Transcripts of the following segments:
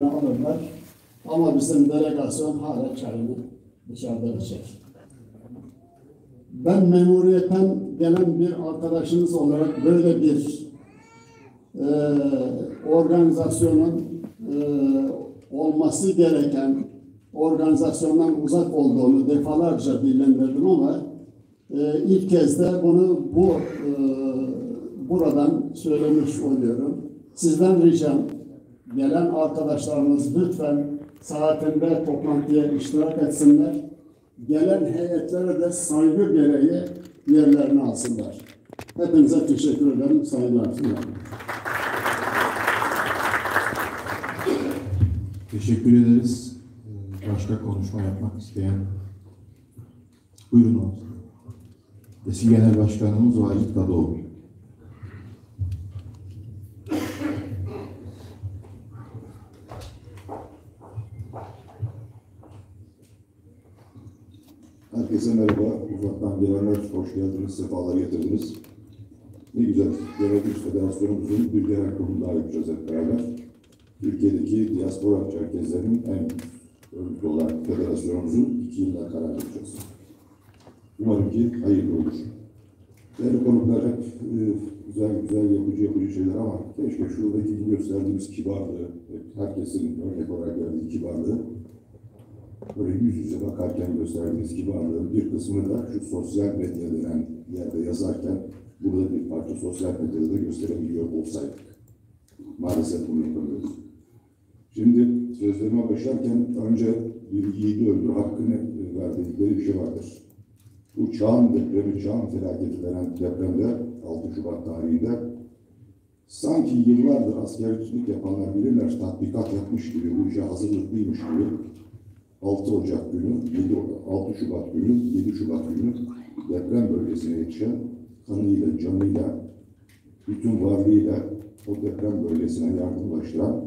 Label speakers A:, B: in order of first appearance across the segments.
A: alırlar. Ama bizim delegasyon hala çayını dışarıda içer. Ben memuriyetten gelen bir arkadaşınız olarak böyle bir organizasyonun olması gereken organizasyondan uzak olduğunu defalarca dillendirdim ama ilk kez de bunu buradan söylemiş oluyorum. Sizden ricam, gelen arkadaşlarımız lütfen saatinde toplantıya iştirak etsinler. Gelen heyetlere de saygı gereği yerlerini alsınlar. Hepinize teşekkür ederim. Saygılar sunarım.
B: Teşekkür ederiz. Başka konuşma yapmak isteyen. Buyurun oğlum. Eski Genel Başkanımız Vahit Kadıoğlu.
C: Herkese merhaba. Uzaktan gelenler hoş geldiniz, sefalar getirdiniz. Ne güzel, Yönetim Federasyonumuzun bir genel kurulu daha yapacağız hep beraber. Türkiye'deki diaspora Çerkezlerin en örgütü olarak federasyonumuzun 2 yılda karar vereceğiz. Umarım ki hayırlı olur. Değerli konuklar hep güzel yapıcı şeyler ama keşke şuradaki gösterdiğimiz kibarlığı, herkesin örnek olarak verdiği kibarlığı, böyle yüz yüze bakarken gösterdiğimiz kibarlığın bir kısmını da şu sosyal medya denen yerde yazarken burada bir parça sosyal medyada da gösterebiliyor olsaydık. Maalesef bunu yapamıyoruz. Şimdi sözlerime başlarken önce bir yiğidi öldür hakkını verdikleri bir şey vardır. Bu çağın depremi, çağın felaketi denen depremde 6 Şubat tarihinde sanki yıllardır askerlik yapanlar bilirler, tatbikat yapmış gibi, bu işe hazırlıklıymış gibi 6 Ocak günü, 6 Şubat günü, 7 Şubat günü deprem bölgesine yetişen kanıyla, canıyla, bütün varlığıyla o deprem bölgesine yardım ulaştıran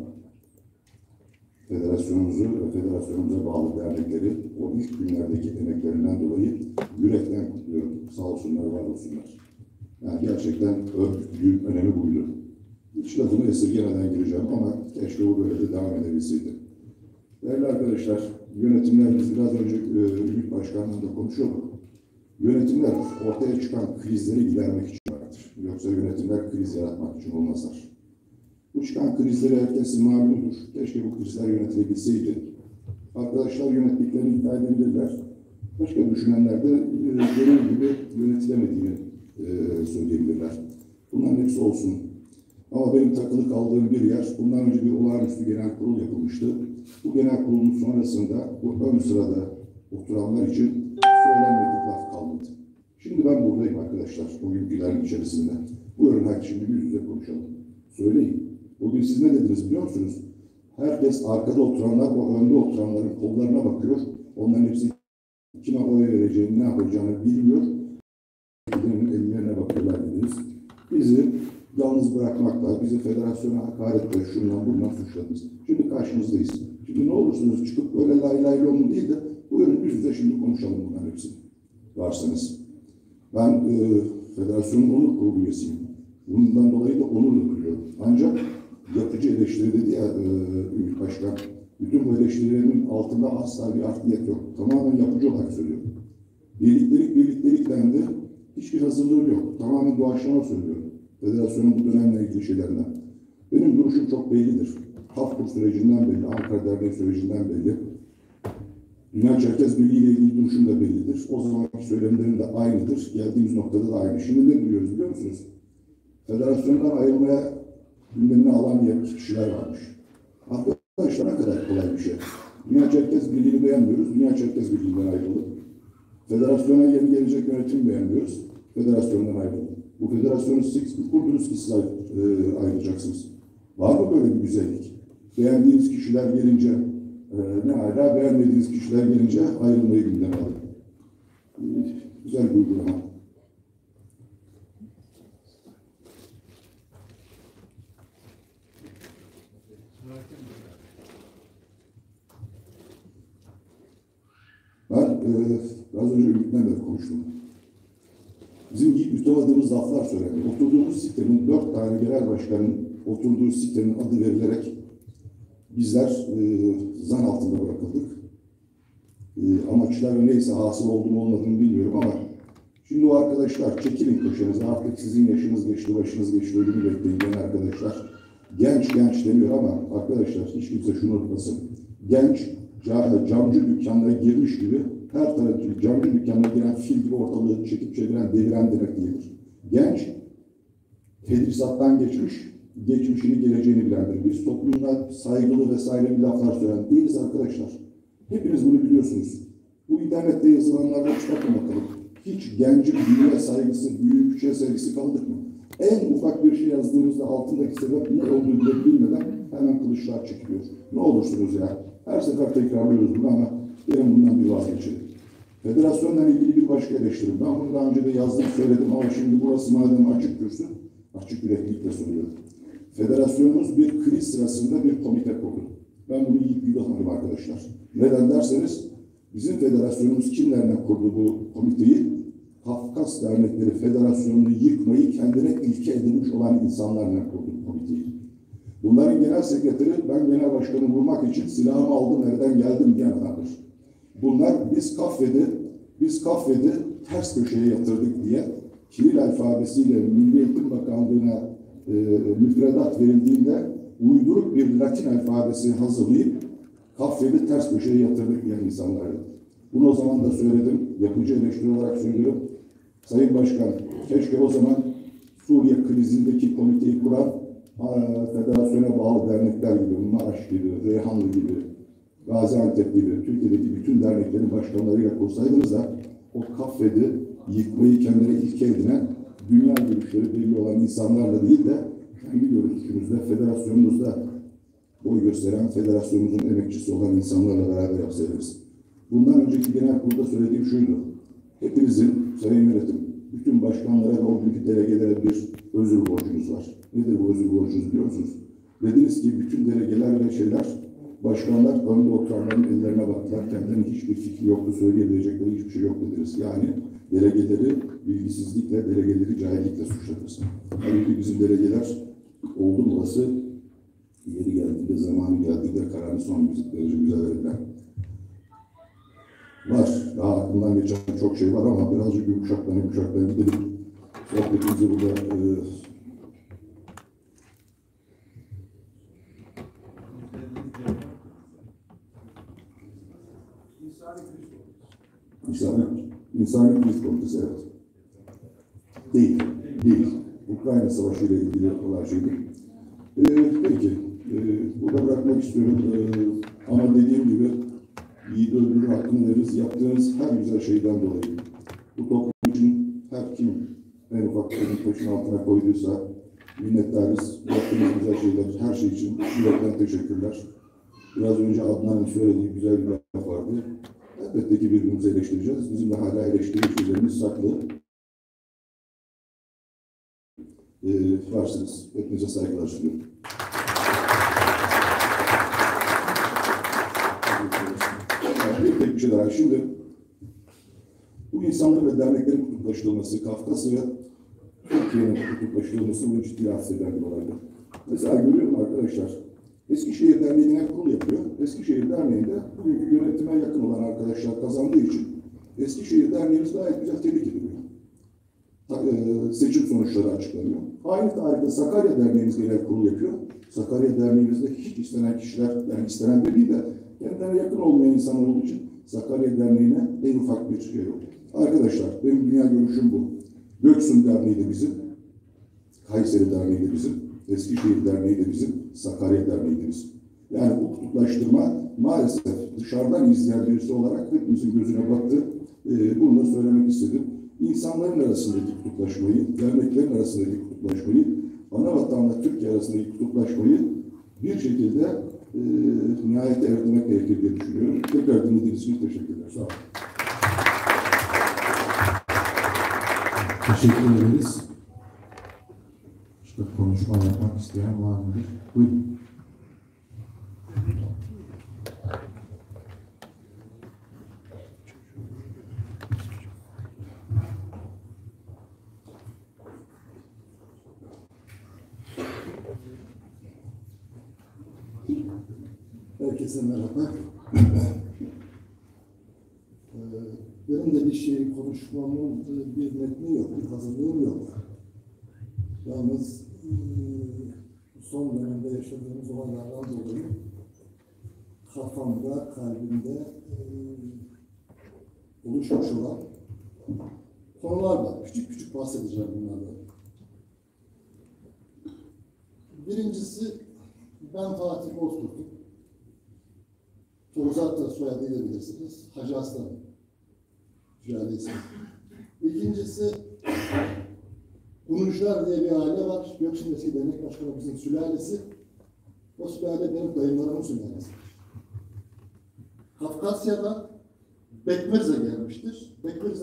C: federasyonumuzu ve federasyonumuza bağlı dernekleri o ilk günlerdeki emeklerinden dolayı yürekten kutluyorum. Sağ olsunlar, var olsunlar. Yani gerçekten örgütlüğün önemi buydu. Hiç lafını esirgemeden gireceğim ama keşke bu böyle de devam edebilseydi. Değerli arkadaşlar, yönetimler, biz biraz önce Ümit Başkanlığı'nda konuşuyorduk. Yönetimler ortaya çıkan krizleri gidermek için vardır. Yoksa yönetimler kriz yaratmak için olmazlar. Bu çıkan krizleri herkesin malumudur. Keşke bu krizler yönetilebilseydi. Arkadaşlar yönettiklerini iddia edebilirler. Başka düşünenler de genel gibi yönetilemediğini söyleyebilirler. Bunların hepsi olsun. Ama benim takılı kaldığım bir yer, bundan önce bir olağanüstü genel kurul yapılmıştı. Bu genel kurulun sonrasında bu ön sırada oturanlar için söylenmedik laf kalmadı. Şimdi ben buradayım arkadaşlar, bugünkülerin içerisinde. Buyurun hadi şimdi yüz yüze konuşalım. Söyleyin. Bugün siz ne dediniz biliyor musunuz? Herkes arkada oturanlar, o önde oturanların kollarına bakıyor. Onların hepsi kime oy vereceğini, ne yapacağını bilmiyor. Ellerine bakıyorlar dediniz. Bizi yalnız bırakmakla, bizi federasyona hakaretle, şundan bundan suçladınız. Şimdi karşınızdayız. Şimdi ne olursunuz çıkıp böyle lay lay lom değil de buyurun yüz yüze şimdi konuşalım bunların hepsini. Varsanız. Ben federasyonun onur kurulu üyesiyim. Bundan dolayı da onur duyuyorum. Ancak yapıcı eleştiri dedi ya Ümit Başkan, bütün bu eleştirilerin altında asla bir art niyet yok. Tamamen yapıcı olarak söylüyorum. Birliktelik dendi. Hiçbir hazırlığım yok. Tamamen doğaçlama söylüyorum. Federasyonun bu dönemle ilgili şeylerinden. Benim duruşum çok bellidir. Hafkur sürecinden belli, Ankara Derneği sürecinden belli. Dünya Çerkez Birliği ile ilgili duruşum da bellidir. O zamanki söylemlerim de aynıdır. Geldiğimiz noktada da aynı. Şimdi ne duyuyoruz biliyor musunuz? Federasyondan ayrılmaya gündemine alan kişiler varmış. Arkadaşlar ne kadar kolay bir şey. Dünya Çerkez Birliği'ni beğenmiyoruz. Dünya Çerkez Birliği'nden ayrıldık. Federasyona yeni gelecek yönetimi beğenmiyoruz. Federasyondan ayrıldık. Bu federasyonu siz kurdunuz ki siz ayrılacaksınız. Var mı böyle bir güzellik? Beğendiğiniz kişiler gelince ne hala beğenmediğiniz kişiler gelince ayrılmayı gündeme alın. Güzel bir uygulama. Ben az önce Ümit'le de konuştum. Bizim yutamadığımız laflar söylendi. Oturduğumuz sitenin 4 tane genel başkanın oturduğu sitenin adı verilerek bizler zan altında bırakıldık. Amaçlar neyse, hasıl oldu mu olmadığını bilmiyorum ama şimdi o arkadaşlar çekilin köşenize, artık sizin yaşınız geçti, başınız geçti, ölümü bekleyin diyen arkadaşlar. Genç demiyor ama arkadaşlar hiç kimse şunu unutmasın. Genç, camcı dükkanına girmiş gibi, her tarafı camcı dükkanına giren fil gibi ortalığı çekip çeviren, deviren demek değildir. Genç, tedrisattan geçmiş, geçmişini, geleceğini bilendir. Biz toplumda saygılı vesaire bir laflar söyleyen değiliz arkadaşlar. Hepiniz bunu biliyorsunuz. Bu internette yazılanlardan çıkartın bakalım. Hiç gencin büyüğe saygısı, büyük küçüğe saygısı kaldık mı? En ufak bir şey yazdığımızda altındaki sebep ne olduğunu bile bilmeden hemen kılıçlar çekiliyor. Ne olursunuz ya. Her sefer tekrarlıyoruz bunu ama gelin bundan bir vazgeçelim. Federasyonla ilgili bir başka eleştirim. Ben bunu daha önce de yazdım, söyledim ama şimdi burası madem açık kürsü, açık yüreklilikle söylüyorum. Federasyonumuz bir kriz sırasında bir komite kurdu. Ben bunu iyi yudamadım arkadaşlar. Neden derseniz, bizim federasyonumuz kimlerden kurdu bu komiteyi? Kafkas Dernekleri Federasyonu'nu yıkmayı kendine ilke edinmiş olan insanlarla kurdu bu komiteyi. Bunların genel sekreteri, ben genel başkanı vurmak için silahımı aldım, nereden geldim diyen adamdır. Bunlar biz Kaffed'i ters köşeye yatırdık diye Kiril alfabesiyle Milli Eğitim Bakanlığı'na müfredat verildiğinde uyduruk bir Latin alfabesi hazırlayıp Kaffed'i ters köşeye yatırdık diyen insanlardı. Bunu o zaman da söyledim, yapıcı eleştiri olarak söylüyorum. Sayın Başkan, keşke o zaman Suriye krizindeki komiteyi kuran federasyona bağlı dernekler gibi, Maraş gibi, Reyhanlı gibi, Gaziantep gibi, Türkiye'deki bütün derneklerin başkanlarıyla kursaydınız da o Kaffed'i yıkmayı kendine ilke edinen, dünya görüşleri belli olan insanlarla değil de kendi görüşümüzde, federasyonumuzda boy gösteren, federasyonumuzun emekçisi olan insanlarla beraber yapsaydınız. Bundan önceki genel kurulda söylediğim şuydu. Hepinizin, sayın yönetim, bütün başkanlara ve o günkü delegelere bir özür borcunuz var. Nedir bu özür borcunuz biliyor musunuz? Dediniz ki bütün delegeler ve şeyler, başkanlar önde oturanların ellerine baktılar. Kendilerinin hiçbir fikri yoktu, söyleyebilecekleri hiçbir şey yok dediniz. Yani delegeleri bilgisizlikle, delegeleri cahillikle suçladınız. Halbuki bizim delegeler oldum olası yeri geldiğinde, zamanı geldiğinde kararını son derece güzel verdiler. Var. Daha aklımdan geçen çok şey var ama birazcık yumuşaktan gidelim. Sohbetimizi burada İnsani Kriz Komitesi, evet. Değil. Ukrayna Savaşı ile ilgili olan şeydi. Peki, burada bırakmak istiyorum. Ama dediğim gibi yiğit öldürür, hakkını veririz. Yaptığınız her güzel şeyden dolayı. Bu toplum için her kim en ufak taşın altına koyduysa minnettarız. Yaptığınız güzel şeyler, her şey için yürekten teşekkürler. Biraz önce Adnan'ın söylediği güzel bir laf vardı. Elbette ki birbirimizi eleştireceğiz. Bizim de hala eleştiri şeylerimiz saklı. Varsınız. Hepinize saygılar sunuyorum. Bir şey daha. Şimdi bu insanların ve derneklerin kutuplaştırılması, Kafkasya ve Türkiye'nin kutuplaştırılması bunu ciddi rahatsız eden bir olaydı. Mesela görüyorum arkadaşlar, Eskişehir Derneği genel kurul yapıyor. Eskişehir Derneği'nde bugünkü yönetime yakın olan arkadaşlar kazandığı için Eskişehir Derneğimiz gayet güzel tebrik ediliyor. Seçim sonuçları açıklanıyor. Aynı tarihte Sakarya Derneğimiz genel kurul yapıyor. Sakarya Derneğimizde hiç istenen kişiler, yani istenen de değil de kendilerine yakın olmayan insanlar olduğu için Sakarya Derneği'ne en ufak bir şey yok. Arkadaşlar, benim dünya görüşüm bu. Göksun Derneği de bizim, Kayseri Derneği de bizim, Eskişehir Derneği de bizim, Sakarya Derneği de bizim. Yani bu kutuplaştırma maalesef dışarıdan izleyen birisi olarak hepimizin gözüne battı. Bunu da söylemek istedim. İnsanların arasındaki kutuplaşmayı, derneklerin arasındaki kutuplaşmayı, ana vatanla Türkiye arasındaki kutuplaşmayı bir şekilde nihayete erdirmek gerekir diye düşünüyorum. Tekrar dinlediğiniz için teşekkürler. Sağ olun.
B: Teşekkür ederiz. İşte konuşma yapmak isteyen var mıdır? Buyurun.
D: Herkese merhaba. Benim de bir şey konuşmamın bir metni yok, bir hazırlığım yok. Yalnız son dönemde yaşadığımız olaylardan dolayı kafamda, kalbimde oluşmuş olan konular var. Küçük küçük bahsedeceğim bunlardan. Birincisi, ben Fatih Bozkurt'um. Tozat da soyadıyla bilirsiniz. Hacı Aslan. Sülalesi. İkincisi, Unuşlar diye bir aile var. Gökçin Eski Dernek Başkanımızın sülalesi. O sülale benim dayımlarımın sülalesi. Kafkasya'da Bekmez'e gelmiştir. Bekmez'e